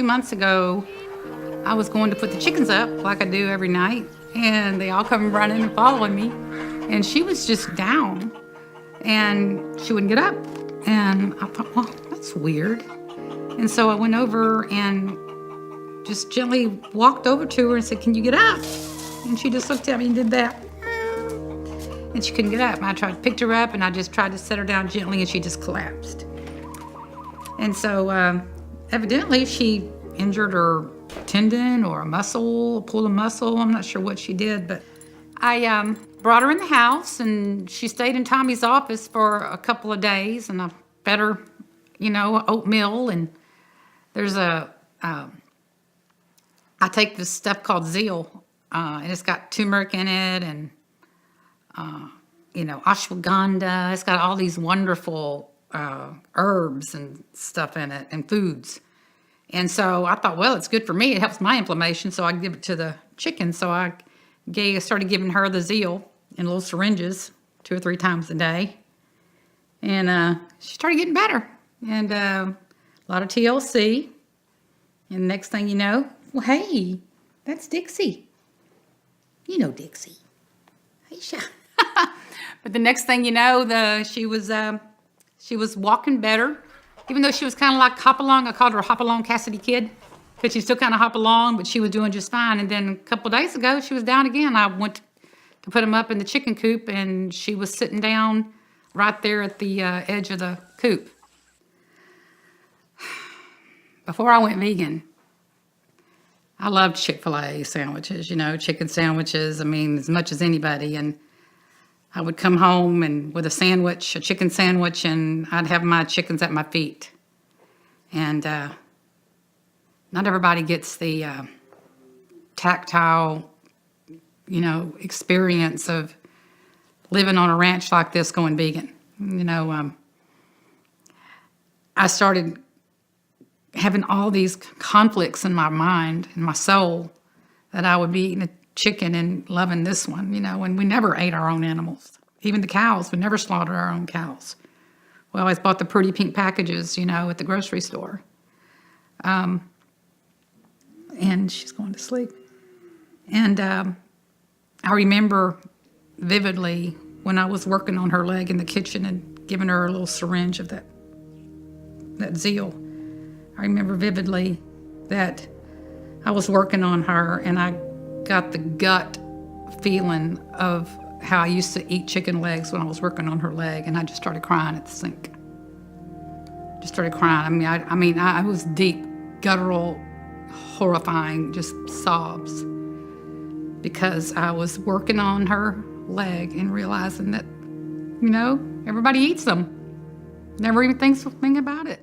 2 months ago, I was going to put the chickens up like I do every night, and they all come running and following me. And she was just down, and she wouldn't get up. And I thought, well, that's weird. And so I went over and just gently walked over to her and said, "Can you get up?" And she just looked at me and did that. And she couldn't get up. And I picked her up, and I just tried to set her down gently, and she just collapsed. And so evidently she injured her tendon or a muscle, pulled a muscle. I'm not sure what she did, but I brought her in the house, and she stayed in Tommy's office for a couple of days, and I fed her, oatmeal, and there's I take this stuff called Zeal, and it's got turmeric in it, and ashwagandha. It's got all these wonderful herbs and stuff in it, and foods. And so I thought, well, it's good for me. It helps my inflammation, so I give it to the chicken. So I started giving her the Zeal in little syringes 2 or 3 times a day. And she started getting better. And a lot of TLC. And next thing you know, well, hey, that's Dixie. You know Dixie. Hey, Sha. But the next thing you know, she was walking better. Even though she was kind of like hop along, I called her Hop Along Cassidy Kid, because she still kind of hop along, but she was doing just fine. And then a couple of days ago, she was down again. I went to put them up in the chicken coop, and she was sitting down right there at the edge of the coop. Before I went vegan, I loved Chick-fil-A sandwiches, chicken sandwiches, as much as anybody. And I would come home and with a chicken sandwich, and I'd have my chickens at my feet. And not everybody gets the tactile, experience of living on a ranch like this going vegan. I started having all these conflicts in my mind and my soul that I would be eating a chicken and loving this one, and we never ate our own animals. Even the cows, we never slaughtered our own cows. We always bought the pretty pink packages, at the grocery store. And she's going to sleep. And I remember vividly when I was working on her leg in the kitchen and giving her a little syringe of that Zeal. I remember vividly that I was working on her, and I got the gut feeling of how I used to eat chicken legs when I was working on her leg, and I just started crying at the sink. Just started crying. I was deep, guttural, horrifying, just sobs, because I was working on her leg and realizing that, everybody eats them. Never even thinks a thing about it.